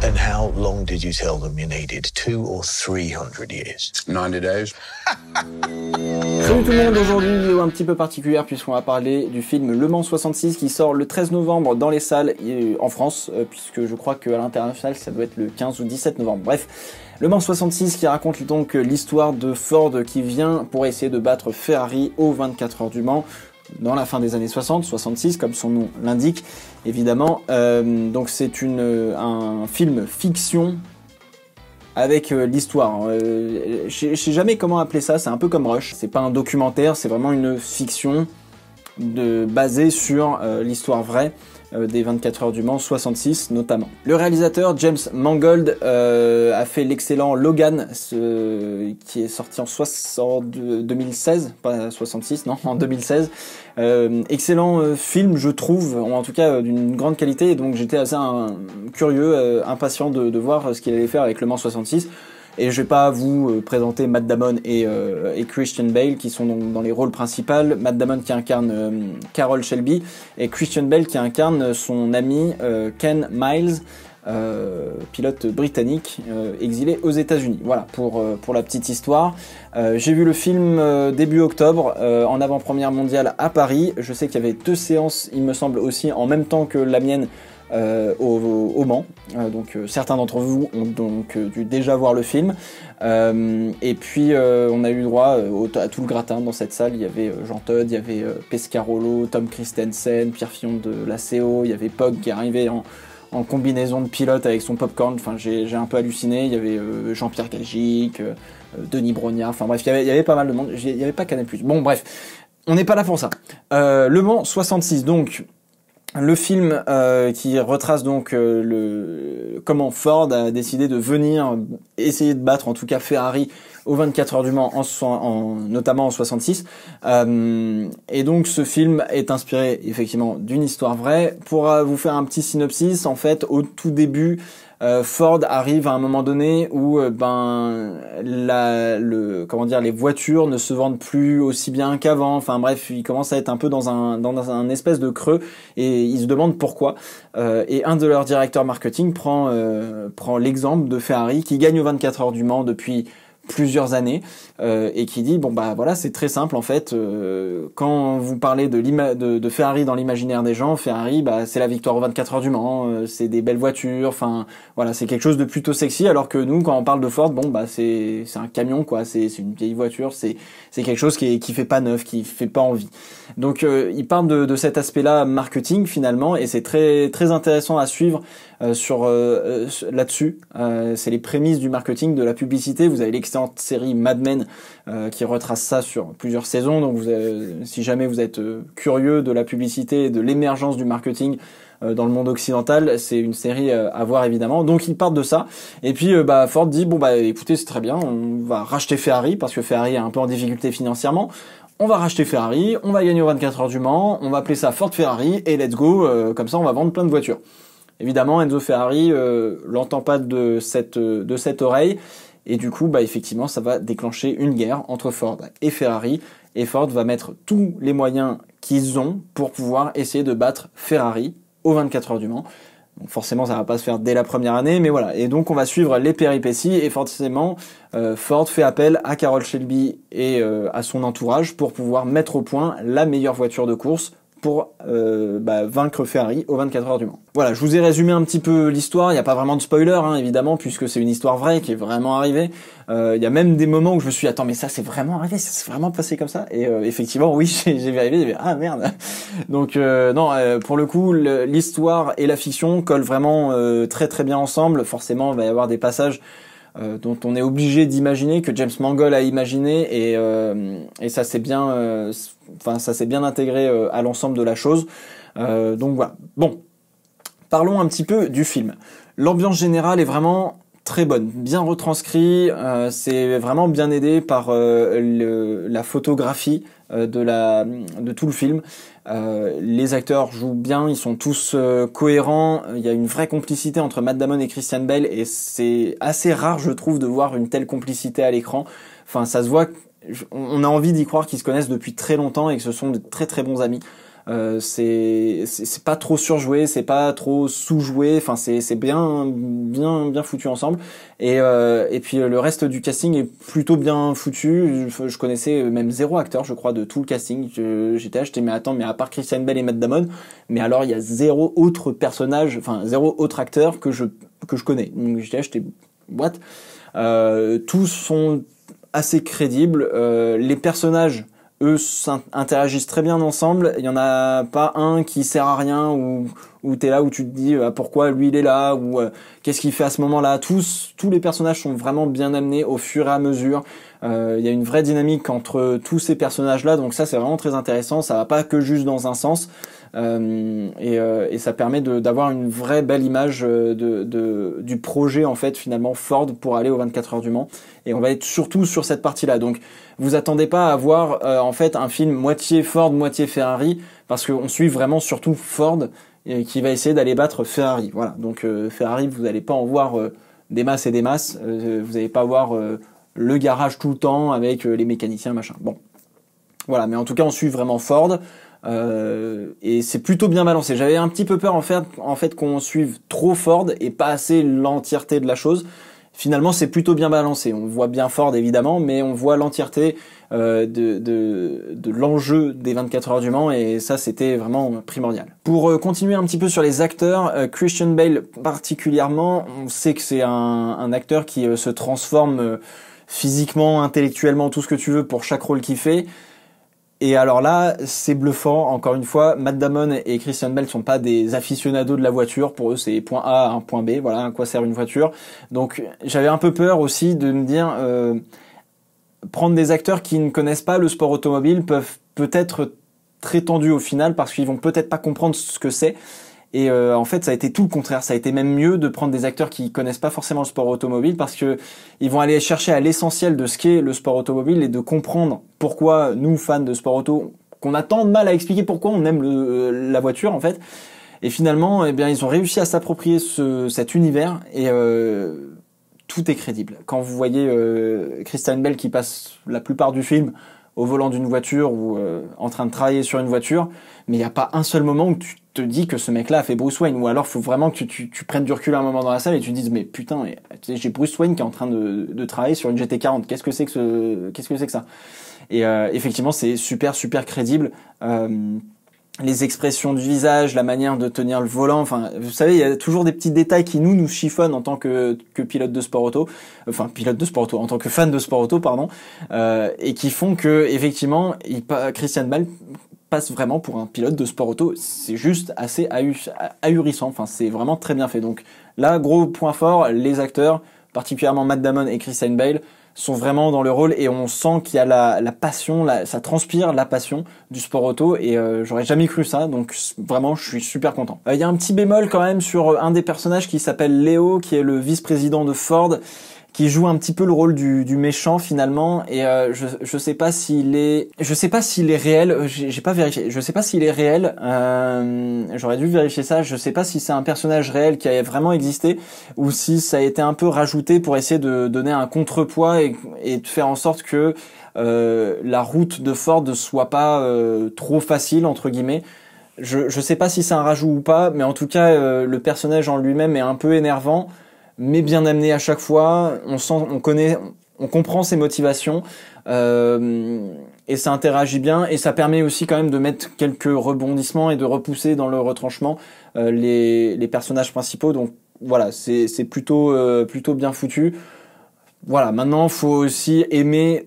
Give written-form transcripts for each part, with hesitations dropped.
And how long did you tell them you needed? 200 or 300 years? 90 days. Salut tout le monde, aujourd'hui une vidéo un petit peu particulière puisqu'on va parler du film Le Mans 66 qui sort le 13 novembre dans les salles en France, puisque je crois qu'à l'international ça doit être le 15 ou 17 novembre. Bref, Le Mans 66 qui raconte donc l'histoire de Ford qui vient pour essayer de battre Ferrari aux 24 heures du Mans dans la fin des années 60, 66 comme son nom l'indique évidemment. Donc c'est un film fiction avec l'histoire. Je sais jamais comment appeler ça, c'est un peu comme Rush. C'est pas un documentaire, c'est vraiment une fiction basée sur l'histoire vraie des 24 heures du Mans 66 notamment. Le réalisateur James Mangold a fait l'excellent Logan, qui est sorti en 2016, pas 66, non, en 2016. Excellent film, je trouve, en tout cas d'une grande qualité, et donc j'étais assez curieux, impatient de voir ce qu'il allait faire avec Le Mans 66. Et je vais pas vous présenter Matt Damon et Christian Bale qui sont donc dans les rôles principaux. Matt Damon qui incarne Carroll Shelby et Christian Bale qui incarne son ami Ken Miles, pilote britannique exilé aux États-Unis. Voilà pour la petite histoire. J'ai vu le film début octobre en avant-première mondiale à Paris. Je sais qu'il y avait 2 séances, il me semble aussi en même temps que la mienne. Au Mans, donc certains d'entre vous ont donc dû déjà voir le film, et puis on a eu droit à tout le gratin dans cette salle. Il y avait Jean Todt, il y avait Pescarolo, Tom Christensen, Pierre Fillon de la CO, il y avait Pog qui arrivait en combinaison de pilote avec son popcorn, enfin j'ai un peu halluciné. Il y avait Jean-Pierre Gagic, Denis Brognard, enfin bref, il y avait pas mal de monde, il n'y avait pas Canal+. Bon bref, on n'est pas là pour ça. Le Mans 66 donc. Le film qui retrace donc comment Ford a décidé de venir essayer de battre en tout cas Ferrari aux 24 heures du Mans, notamment en 66. Et donc ce film est inspiré effectivement d'une histoire vraie. Pour vous faire un petit synopsis, en fait au tout début, Ford arrive à un moment donné où les voitures ne se vendent plus aussi bien qu'avant. Enfin bref, il commence à être un peu dans un espèce de creux et il se demande pourquoi. Et un de leurs directeurs marketing prend l'exemple de Ferrari qui gagne aux 24 heures du Mans depuis plusieurs années et qui dit bon bah voilà, c'est très simple en fait, quand vous parlez de Ferrari dans l'imaginaire des gens, Ferrari bah c'est la victoire aux 24 heures du Mans, c'est des belles voitures, enfin voilà, c'est quelque chose de plutôt sexy, alors que nous quand on parle de Ford, bon bah c'est un camion quoi, c'est une vieille voiture, c'est quelque chose qui fait pas neuf, qui fait pas envie. Donc il parle de cet aspect-là marketing finalement, et c'est très très intéressant à suivre là-dessus. C'est les prémices du marketing, de la publicité. Vous avez l'excellente série Mad Men qui retrace ça sur plusieurs saisons. Donc si jamais vous êtes curieux de la publicité et de l'émergence du marketing dans le monde occidental, c'est une série à voir évidemment. Donc ils partent de ça, et puis Ford dit bon bah écoutez, c'est très bien, on va racheter Ferrari parce que Ferrari est un peu en difficulté financièrement. On va racheter Ferrari, on va gagner aux 24 heures du Mans, on va appeler ça Ford Ferrari et let's go, comme ça on va vendre plein de voitures. Évidemment, Enzo Ferrari l'entend pas de cette oreille, et du coup, bah effectivement, ça va déclencher une guerre entre Ford et Ferrari, et Ford va mettre tous les moyens qu'ils ont pour pouvoir essayer de battre Ferrari aux 24 heures du Mans. Donc forcément, ça va pas se faire dès la première année, mais voilà. Et donc, on va suivre les péripéties, et forcément, Ford fait appel à Carroll Shelby et à son entourage pour pouvoir mettre au point la meilleure voiture de course pour vaincre Ferrari aux 24 heures du Mans. Voilà, je vous ai résumé un petit peu l'histoire, il n'y a pas vraiment de spoiler hein, évidemment, puisque c'est une histoire vraie qui est vraiment arrivée. Il y a même des moments où je me suis dit, attends mais ça c'est vraiment arrivé, ça s'est vraiment passé comme ça, et effectivement oui, j'ai vérifié, j'ai dit ah merde. Donc non, pour le coup l'histoire et la fiction collent vraiment très très bien ensemble. Forcément il va y avoir des passages dont on est obligé d'imaginer, que James Mangold a imaginé, et ça c'est bien, ça s'est bien intégré à l'ensemble de la chose. Donc voilà. Bon, parlons un petit peu du film. L'ambiance générale est vraiment très bonne, bien retranscrit, c'est vraiment bien aidé par la photographie de tout le film. Les acteurs jouent bien, ils sont tous cohérents, il y a une vraie complicité entre Matt Damon et Christian Bale, et c'est assez rare je trouve de voir une telle complicité à l'écran. Enfin ça se voit, on a envie d'y croire qu'ils se connaissent depuis très longtemps et que ce sont de très très bons amis. C'est pas trop surjoué, c'est pas trop sous-joué. Enfin, c'est bien foutu ensemble. Et puis le reste du casting est plutôt bien foutu. Je connaissais même 0 acteur, je crois, de tout le casting. J'étais mais attends, mais à part Christian Bale et Matt Damon, mais alors il y a 0 autre personnage, enfin 0 autre acteur que je connais. Donc j'étais what? Tous sont assez crédibles. Les personnages, eux, interagissent très bien ensemble. Il y en a pas un qui sert à rien ou t'es là où tu te dis pourquoi lui il est là ou qu'est-ce qu'il fait à ce moment-là. Tous les personnages sont vraiment bien amenés au fur et à mesure. Il y a une vraie dynamique entre tous ces personnages-là, donc ça c'est vraiment très intéressant. Ça va pas que juste dans un sens. Et ça permet d'avoir une vraie belle image du projet en fait finalement Ford pour aller aux 24 heures du Mans. Et on va être surtout sur cette partie-là. Donc vous attendez pas à voir en fait un film moitié Ford moitié Ferrari, parce qu'on suit vraiment surtout Ford qui va essayer d'aller battre Ferrari. Voilà. Donc Ferrari, vous n'allez pas en voir des masses et des masses. Vous n'allez pas voir le garage tout le temps avec les mécaniciens machin. Bon, voilà. Mais en tout cas, on suit vraiment Ford. Et c'est plutôt bien balancé. J'avais un petit peu peur en fait qu'on suive trop Ford et pas assez l'entièreté de la chose. Finalement, c'est plutôt bien balancé. On voit bien Ford évidemment, mais on voit l'entièreté de l'enjeu des 24 heures du Mans, et ça c'était vraiment primordial. Pour continuer un petit peu sur les acteurs, Christian Bale particulièrement, on sait que c'est un acteur qui se transforme physiquement, intellectuellement, tout ce que tu veux pour chaque rôle qu'il fait. Et alors là, c'est bluffant. Encore une fois, Matt Damon et Christian Bale sont pas des aficionados de la voiture. Pour eux, c'est point A à un point B. Voilà à quoi sert une voiture. Donc, j'avais un peu peur aussi de me dire, prendre des acteurs qui ne connaissent pas le sport automobile peuvent peut-être très tendus au final, parce qu'ils vont peut-être pas comprendre ce que c'est. Et en fait, ça a été tout le contraire. Ça a été même mieux de prendre des acteurs qui connaissent pas forcément le sport automobile, parce que ils vont aller chercher à l'essentiel de ce qu'est le sport automobile et de comprendre pourquoi nous, fans de sport auto, qu'on a tant de mal à expliquer pourquoi on aime la voiture en fait. Et finalement, eh bien, ils ont réussi à s'approprier cet univers et tout est crédible. Quand vous voyez Christian Bale qui passe la plupart du film au volant d'une voiture ou en train de travailler sur une voiture, mais il n'y a pas un seul moment où tu te dis que ce mec-là a fait Bruce Wayne, ou alors il faut vraiment que tu prennes du recul à un moment dans la salle et tu te dises mais putain, j'ai Bruce Wayne qui est en train de travailler sur une GT40, qu'est-ce que c'est que ça? Et effectivement c'est super crédible. Les expressions du visage, la manière de tenir le volant, enfin, vous savez, il y a toujours des petits détails qui nous chiffonnent en tant que pilote de sport auto, en tant que fan de sport auto, pardon, et qui font que, effectivement, Christian Bale passe vraiment pour un pilote de sport auto. C'est juste assez ahurissant, enfin, c'est vraiment très bien fait. Donc, là, gros point fort, les acteurs, particulièrement Matt Damon et Christian Bale, sont vraiment dans le rôle, et on sent qu'il y a la passion, ça transpire la passion du sport auto, et j'aurais jamais cru ça, donc vraiment je suis super content. Il y a un petit bémol quand même sur un des personnages qui s'appelle Léo, qui est le vice-président de Ford, qui joue un petit peu le rôle du méchant finalement, et je sais pas s'il est réel, j'ai pas vérifié, je sais pas s'il est réel, j'aurais dû vérifier ça, je sais pas si c'est un personnage réel qui a vraiment existé ou si ça a été un peu rajouté pour essayer de donner un contrepoids et de faire en sorte que la route de Ford ne soit pas trop facile entre guillemets. Je sais pas si c'est un rajout ou pas, mais en tout cas le personnage en lui-même est un peu énervant, mais bien amené à chaque fois. On comprend ses motivations, et ça interagit bien, et ça permet aussi quand même de mettre quelques rebondissements et de repousser dans le retranchement les personnages principaux. Donc voilà, c'est plutôt bien foutu. Voilà, maintenant faut aussi aimer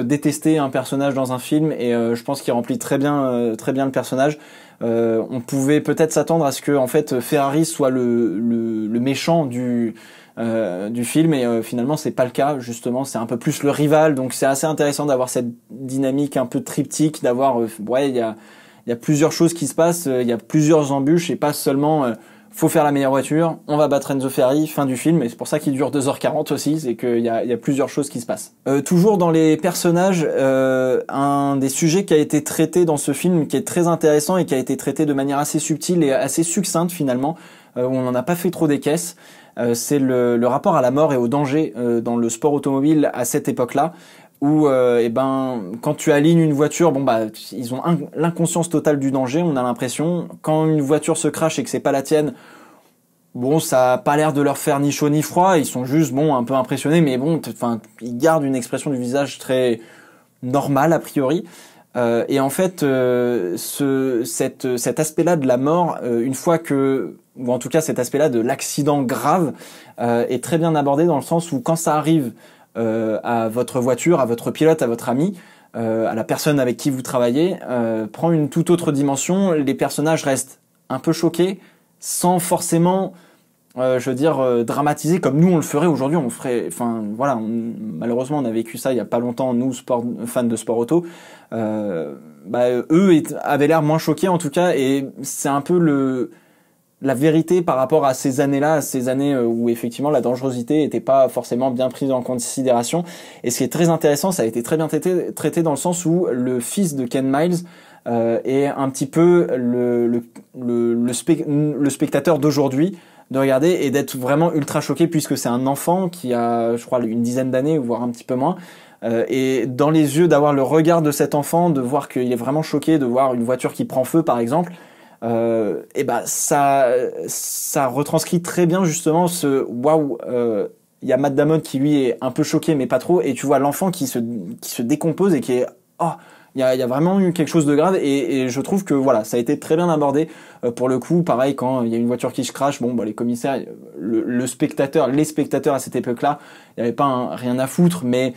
détester un personnage dans un film, et je pense qu'il remplit très bien le personnage. On pouvait peut-être s'attendre à ce que en fait Ferrari soit le méchant du film, et finalement c'est pas le cas. Justement, c'est un peu plus le rival, donc c'est assez intéressant d'avoir cette dynamique un peu triptyque, d'avoir il y a plusieurs choses qui se passent, il y a plusieurs embûches, et pas seulement faut faire la meilleure voiture, on va battre Enzo Ferrari, fin du film, et c'est pour ça qu'il dure 2h40 aussi, c'est qu'il y a plusieurs choses qui se passent. Toujours dans les personnages, un des sujets qui a été traité dans ce film, qui est très intéressant et qui a été traité de manière assez subtile et assez succincte finalement, où on n'en a pas fait trop des caisses, c'est le rapport à la mort et au danger dans le sport automobile à cette époque-là. où quand tu alignes une voiture, ils ont l'inconscience totale du danger, on a l'impression. Quand une voiture se crache et que c'est pas la tienne, bon, ça a pas l'air de leur faire ni chaud ni froid, ils sont juste un peu impressionnés, mais ils gardent une expression du visage très normale a priori. Et en fait, cet aspect-là de la mort, une fois que, ou en tout cas cet aspect-là de l'accident grave, est très bien abordé dans le sens où quand ça arrive à votre voiture, à votre pilote, à votre ami, à la personne avec qui vous travaillez, prend une toute autre dimension. Les personnages restent un peu choqués, sans forcément, dramatiser comme nous on le ferait aujourd'hui. On ferait, malheureusement on a vécu ça il y a pas longtemps, nous fans de sport auto. Eux avaient l'air moins choqués en tout cas, et c'est un peu la vérité par rapport à ces années-là, à ces années où effectivement la dangerosité était pas forcément bien prise en considération. Et ce qui est très intéressant, ça a été très bien traité dans le sens où le fils de Ken Miles est un petit peu le spectateur d'aujourd'hui, de regarder et d'être vraiment ultra choqué puisque c'est un enfant qui a, je crois, une dizaine d'années, voire un petit peu moins. Et dans les yeux, d'avoir le regard de cet enfant, de voir qu'il est vraiment choqué, de voir une voiture qui prend feu par exemple, ça retranscrit très bien justement ce waouh. Il y a Matt Damon qui lui est un peu choqué mais pas trop, et tu vois l'enfant qui se décompose et qui est il y a vraiment eu quelque chose de grave, et je trouve que voilà, ça a été très bien abordé. Pour le coup, pareil, quand il y a une voiture qui se crache, les commissaires, les spectateurs à cette époque-là, il y avait pas rien à foutre, mais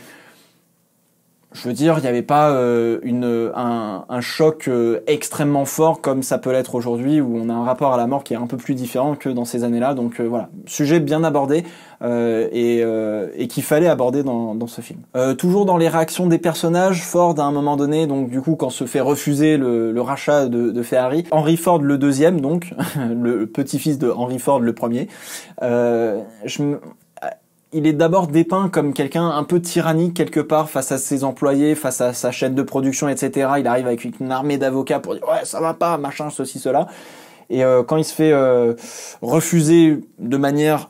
je veux dire, il n'y avait pas un choc extrêmement fort comme ça peut l'être aujourd'hui, où on a un rapport à la mort qui est un peu plus différent que dans ces années-là. Donc voilà, sujet bien abordé et qu'il fallait aborder dans ce film. Toujours dans les réactions des personnages, Ford à un moment donné, donc du coup quand se fait refuser le rachat de Ferrari, Henry Ford le deuxième, donc le petit-fils de Henry Ford le premier, il est d'abord dépeint comme quelqu'un un peu tyrannique quelque part face à ses employés, face à sa chaîne de production, etc. Il arrive avec une armée d'avocats pour dire ouais ça va pas, machin, ceci, cela. Et quand il se fait refuser de manière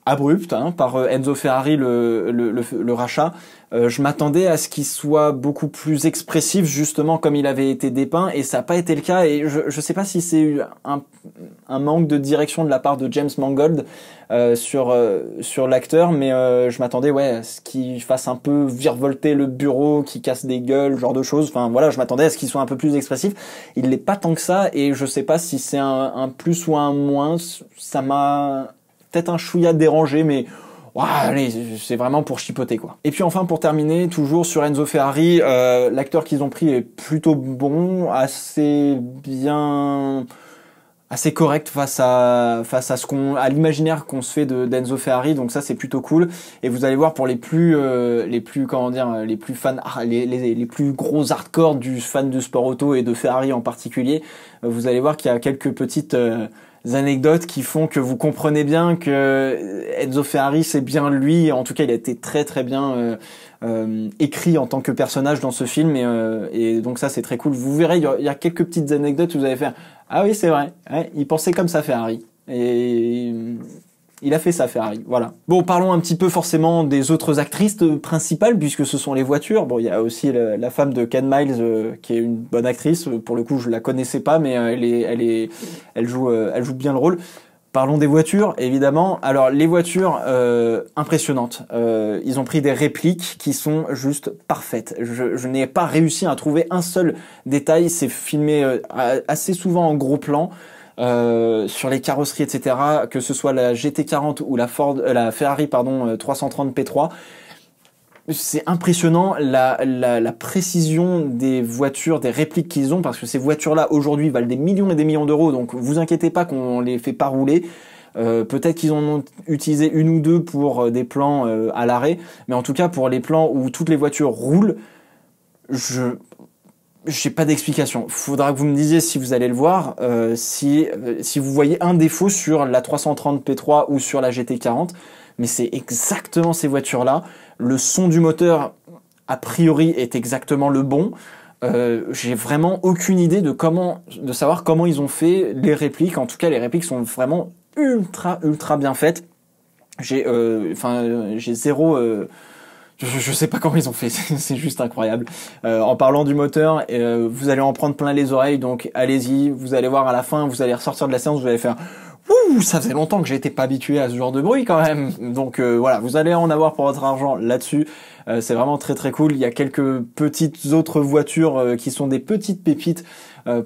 abrupte par Enzo Ferrari le rachat, je m'attendais à ce qu'il soit beaucoup plus expressif justement comme il avait été dépeint, et ça n'a pas été le cas. Et je sais pas si c'est un manque de direction de la part de James Mangold sur l'acteur, mais je m'attendais à ce qu'il fasse un peu virevolter le bureau, qu'il casse des gueules, genre de choses. Enfin voilà, je m'attendais à ce qu'il soit un peu plus expressif. Il l'est pas tant que ça, et je sais pas si c'est un plus ou un moins. Ça m'a peut-être un chouïa dérangé, mais allez, c'est vraiment pour chipoter quoi. Et puis enfin pour terminer, toujours sur Enzo Ferrari, l'acteur qu'ils ont pris est plutôt bon, assez correct face à l'imaginaire qu'on se fait d'Enzo Ferrari, donc ça c'est plutôt cool. Et vous allez voir, pour les plus fans, les plus gros hardcore du fan de sport auto et de Ferrari en particulier, vous allez voir qu'il y a quelques petites anecdotes qui font que vous comprenez bien que Enzo Ferrari c'est bien lui. En tout cas il a été très très bien écrit en tant que personnage dans ce film, et donc ça c'est très cool. Vous verrez, il y a quelques petites anecdotes où vous allez faire ah oui c'est vrai, il pensait comme ça Ferrari, et il a fait ça Ferrari, voilà. Bon, parlons un petit peu forcément des autres actrices principales, puisque ce sont les voitures. Bon, il y a aussi la femme de Ken Miles qui est une bonne actrice. Pour le coup, je la connaissais pas, mais elle joue bien le rôle. Parlons des voitures, évidemment. Alors, les voitures, impressionnantes. Ils ont pris des répliques qui sont juste parfaites. Je n'ai pas réussi à trouver un seul détail. C'est filmé assez souvent en gros plan. Sur les carrosseries, etc., que ce soit la GT40 ou la Ferrari 330 P3, c'est impressionnant la précision des voitures, des répliques qu'ils ont, parce que ces voitures-là aujourd'hui valent des millions et des millions d'euros, donc vous inquiétez pas qu'on les fait pas rouler. Peut-être qu'ils en ont utilisé une ou deux pour des plans à l'arrêt, mais en tout cas pour les plans où toutes les voitures roulent, j'ai pas d'explication. Faudra que vous me disiez si vous allez le voir, si vous voyez un défaut sur la 330 P3 ou sur la GT40, mais c'est exactement ces voitures-là. Le son du moteur, a priori, est exactement le bon. J'ai vraiment aucune idée de savoir comment ils ont fait les répliques. En tout cas, les répliques sont vraiment ultra ultra bien faites. J'ai zéro Je sais pas comment ils ont fait, c'est juste incroyable. En parlant du moteur, vous allez en prendre plein les oreilles, donc allez-y, vous allez voir à la fin, vous allez ressortir de la séance, vous allez faire ouh, ça faisait longtemps que j'étais pas habitué à ce genre de bruit quand même. Donc voilà, vous allez en avoir pour votre argent là-dessus. C'est vraiment très très cool. Il y a quelques petites autres voitures qui sont des petites pépites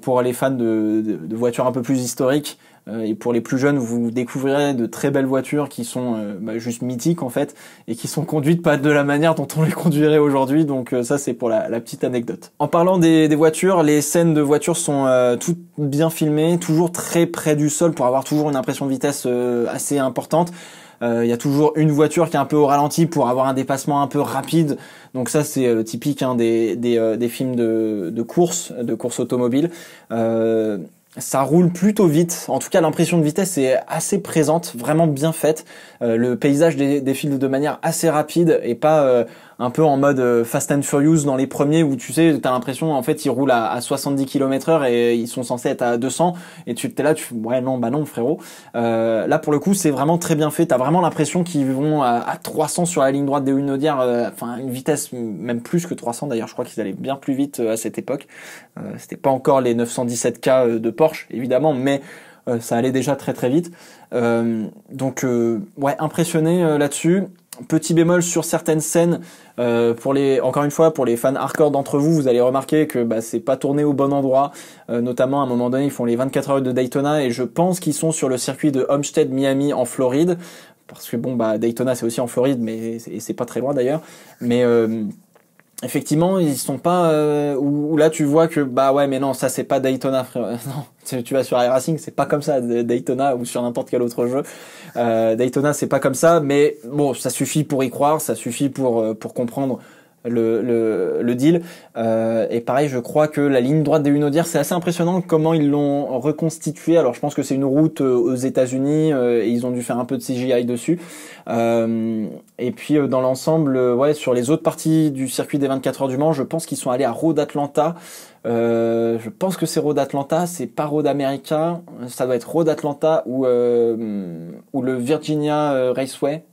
pour les fans de voitures un peu plus historiques. Et pour les plus jeunes, vous découvrirez de très belles voitures qui sont juste mythiques en fait, et qui sont conduites pas de la manière dont on les conduirait aujourd'hui. Donc ça c'est pour la petite anecdote. En parlant des voitures, les scènes de voitures sont toutes bien filmées, toujours très près du sol pour avoir toujours une impression de vitesse assez importante. Il y a toujours une voiture qui est un peu au ralenti pour avoir un dépassement un peu rapide. Donc ça c'est typique des films de course automobile. Ça roule plutôt vite. En tout cas, l'impression de vitesse est assez présente, vraiment bien faite. Le paysage défile de manière assez rapide et pas un peu en mode Fast and Furious dans les premiers où tu sais, t'as l'impression en fait ils roulent à 70 km/h et ils sont censés être à 200 et t'es là, ouais non, bah non frérot. Là pour le coup, c'est vraiment très bien fait. T'as vraiment l'impression qu'ils vont à 300 sur la ligne droite des Hunaudière, enfin une vitesse même plus que 300 d'ailleurs. Je crois qu'ils allaient bien plus vite à cette époque. C'était pas encore les 917K de Porsche évidemment, mais ça allait déjà très très vite. Donc ouais, impressionné là-dessus. Petit bémol sur certaines scènes, encore une fois, pour les fans hardcore d'entre vous, vous allez remarquer que c'est pas tourné au bon endroit. Notamment à un moment donné, ils font les 24 heures de Daytona et je pense qu'ils sont sur le circuit de Homestead Miami en Floride, parce que Daytona c'est aussi en Floride, mais c'est pas très loin d'ailleurs. Mais effectivement, ils sont pas où là tu vois que ouais mais non, ça c'est pas Daytona frère. Non, tu vas sur iRacing, c'est pas comme ça Daytona ou sur n'importe quel autre jeu. Daytona c'est pas comme ça, mais bon, ça suffit pour y croire, ça suffit pour comprendre le deal. Et pareil, je crois que la ligne droite des Hunaudière, c'est assez impressionnant comment ils l'ont reconstituée. Alors je pense que c'est une route aux États-Unis et ils ont dû faire un peu de CGI dessus. Et puis dans l'ensemble, ouais, sur les autres parties du circuit des 24 heures du Mans, je pense qu'ils sont allés à Road Atlanta. Je pense que c'est Road Atlanta, c'est pas Road America, ça doit être Road Atlanta ou le Virginia Raceway.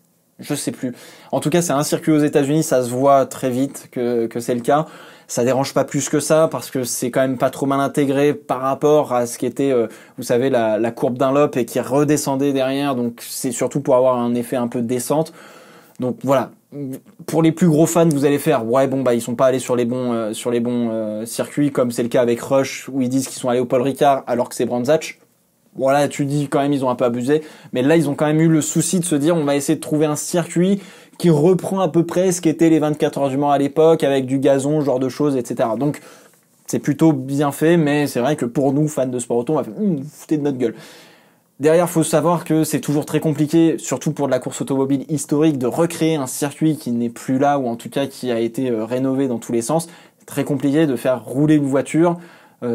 Je sais plus. En tout cas, c'est un circuit aux États-Unis, ça se voit très vite que c'est le cas. Ça dérange pas plus que ça parce que c'est quand même pas trop mal intégré par rapport à ce qui était, vous savez, la courbe Dunlop et qui redescendait derrière. Donc c'est surtout pour avoir un effet un peu de descente. Donc voilà. Pour les plus gros fans, vous allez faire ouais ils sont pas allés sur les bons circuits comme c'est le cas avec Rush où ils disent qu'ils sont allés au Paul Ricard alors que c'est Brands Hatch. Voilà, tu dis quand même ils ont un peu abusé, mais là ils ont quand même eu le souci de se dire on va essayer de trouver un circuit qui reprend à peu près ce qu'étaient les 24 heures du Mans à l'époque avec du gazon, ce genre de choses, etc. Donc c'est plutôt bien fait, mais c'est vrai que pour nous fans de sport auto, on va faire vous foutez de notre gueule. Derrière, faut savoir que c'est toujours très compliqué, surtout pour de la course automobile historique, de recréer un circuit qui n'est plus là ou en tout cas qui a été rénové dans tous les sens. C'est très compliqué de faire rouler une voiture.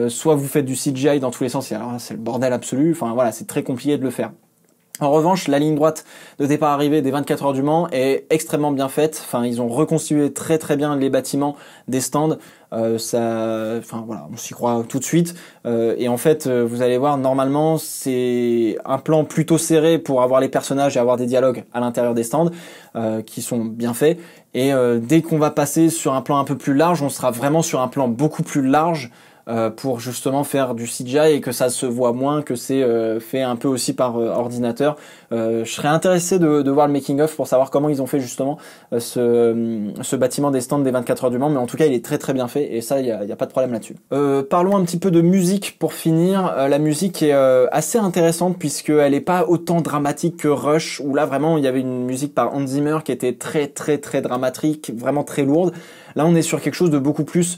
Soit vous faites du CGI dans tous les sens, et alors c'est le bordel absolu. Enfin voilà, c'est très compliqué de le faire. En revanche, la ligne droite de départ-arrivée des 24 heures du Mans est extrêmement bien faite. Enfin, ils ont reconstitué très très bien les bâtiments des stands. On s'y croit tout de suite. Et en fait, vous allez voir, normalement, c'est un plan plutôt serré pour avoir les personnages et avoir des dialogues à l'intérieur des stands qui sont bien faits. Et dès qu'on va passer sur un plan un peu plus large, on sera vraiment sur un plan beaucoup plus large. Pour justement faire du CGI et que ça se voit moins, que c'est fait un peu aussi par ordinateur. Je serais intéressé de voir le making of pour savoir comment ils ont fait justement ce bâtiment des stands des 24 heures du Mans, mais en tout cas il est très très bien fait et ça il y a pas de problème là-dessus. Parlons un petit peu de musique pour finir. La musique est assez intéressante puisqu'elle est pas autant dramatique que Rush où là vraiment il y avait une musique par Hans Zimmer qui était très très très dramatique, vraiment très lourde. Là on est sur quelque chose de beaucoup plus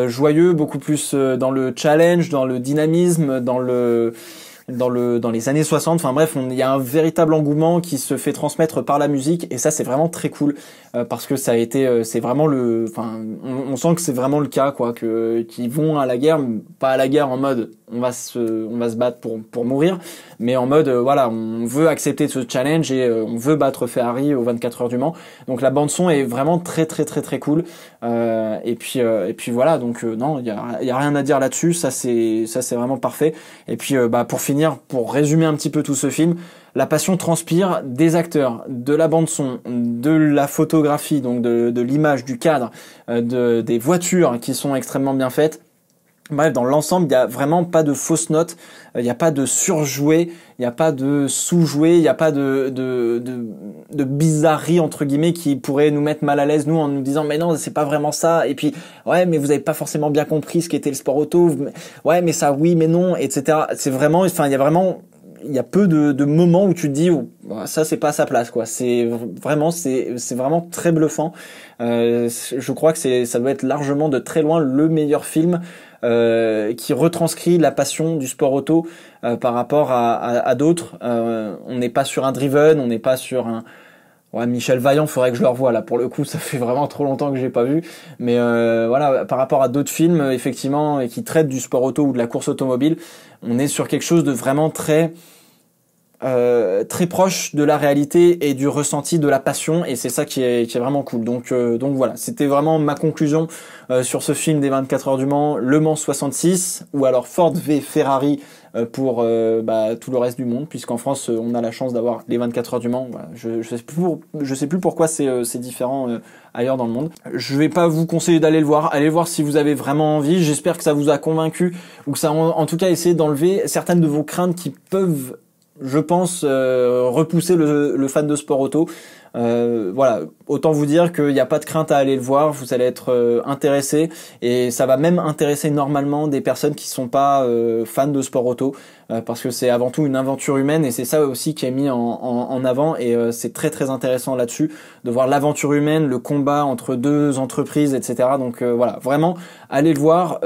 joyeux, beaucoup plus dans le challenge, dans le dynamisme, dans les années 60. Enfin bref, il y a un véritable engouement qui se fait transmettre par la musique et ça c'est vraiment très cool parce que ça a été c'est vraiment on sent que c'est vraiment le cas quoi, qu'ils vont à la guerre, pas à la guerre en mode on va se battre pour mourir, mais en mode voilà, on veut accepter ce challenge et on veut battre Ferrari aux 24 heures du Mans. Donc la bande son est vraiment très très très très cool. Et puis voilà, donc non, il y a rien à dire là-dessus, ça c'est vraiment parfait. Et puis pour finir finir, pour résumer un petit peu tout ce film, la passion transpire des acteurs, de la bande son, de la photographie, donc de l'image, du cadre, des voitures qui sont extrêmement bien faites. Bref, dans l'ensemble, il n'y a vraiment pas de fausses notes, il n'y a pas de surjoué, il n'y a pas de sous-joué, il n'y a pas de bizarrerie entre guillemets qui pourrait nous mettre mal à l'aise, nous, en nous disant mais non, c'est pas vraiment ça, et puis ouais, mais vous avez pas forcément bien compris ce qu'était le sport auto, ouais, mais ça oui, mais non, etc. C'est vraiment, enfin, il y a peu de moments où tu te dis oh, ça c'est pas à sa place, quoi. C'est vraiment très bluffant. Je crois que ça doit être largement de très loin le meilleur film qui retranscrit la passion du sport auto par rapport à d'autres. On n'est pas sur un Driven, on n'est pas sur un Michel Vaillant, faudrait que je le revoie là, pour le coup ça fait vraiment trop longtemps que j'ai pas vu, mais voilà, par rapport à d'autres films effectivement et qui traitent du sport auto ou de la course automobile, on est sur quelque chose de vraiment très proche de la réalité et du ressenti de la passion, et c'est ça qui est vraiment cool. Donc voilà, c'était vraiment ma conclusion sur ce film des 24 heures du Mans, Le Mans 66, ou alors Ford v Ferrari pour tout le reste du monde, puisqu'en France on a la chance d'avoir les 24 heures du Mans. Voilà, je sais plus pourquoi c'est différent ailleurs dans le monde. Je vais pas vous conseiller d'aller le voir. Allez le voir si vous avez vraiment envie. J'espère que ça vous a convaincu, ou que ça en tout cas essayé d'enlever certaines de vos craintes qui peuvent, je pense, repousser le fan de sport auto. Voilà, autant vous dire qu'il n'y a pas de crainte à aller le voir, vous allez être intéressé, et ça va même intéresser normalement des personnes qui sont pas fans de sport auto, parce que c'est avant tout une aventure humaine, et c'est ça aussi qui est mis en avant, et c'est très très intéressant là-dessus de voir l'aventure humaine, le combat entre deux entreprises, etc. Donc voilà, vraiment allez le voir.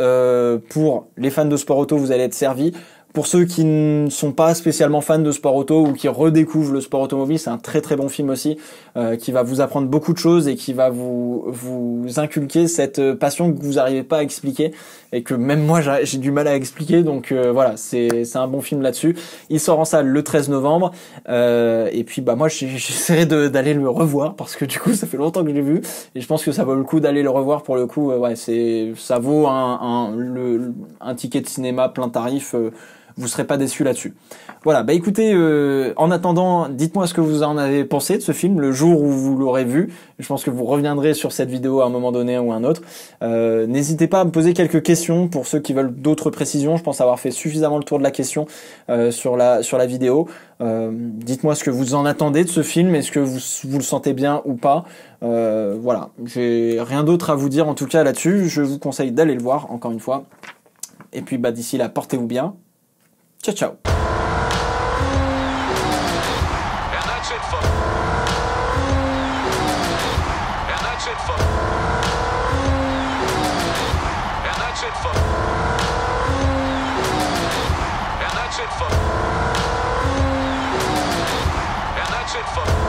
Pour les fans de sport auto, vous allez être servis. Pour ceux qui ne sont pas spécialement fans de sport auto ou qui redécouvrent le sport automobile, c'est un très très bon film aussi, qui va vous apprendre beaucoup de choses et qui va vous inculquer cette passion que vous n'arrivez pas à expliquer et que même moi j'ai du mal à expliquer. Donc voilà, c'est un bon film là-dessus. Il sort en salle le 13 novembre et puis moi j'essaierai d'aller le revoir parce que du coup ça fait longtemps que je l'ai vu et je pense que ça vaut le coup d'aller le revoir pour le coup. Ça vaut un ticket de cinéma plein tarif. Vous serez pas déçus là-dessus. Voilà, écoutez, en attendant, dites-moi ce que vous en avez pensé de ce film le jour où vous l'aurez vu. Je pense que vous reviendrez sur cette vidéo à un moment donné ou un autre. N'hésitez pas à me poser quelques questions pour ceux qui veulent d'autres précisions. Je pense avoir fait suffisamment le tour de la question sur la vidéo. Dites-moi ce que vous en attendez de ce film. Est-ce que vous le sentez bien ou pas? Voilà, j'ai rien d'autre à vous dire en tout cas là-dessus. Je vous conseille d'aller le voir encore une fois. Et puis d'ici là, portez-vous bien. Ciao, ciao. And that's it, folks. And that's it, folks. And that's it, folks. And that's it, folks. And that's it, folks.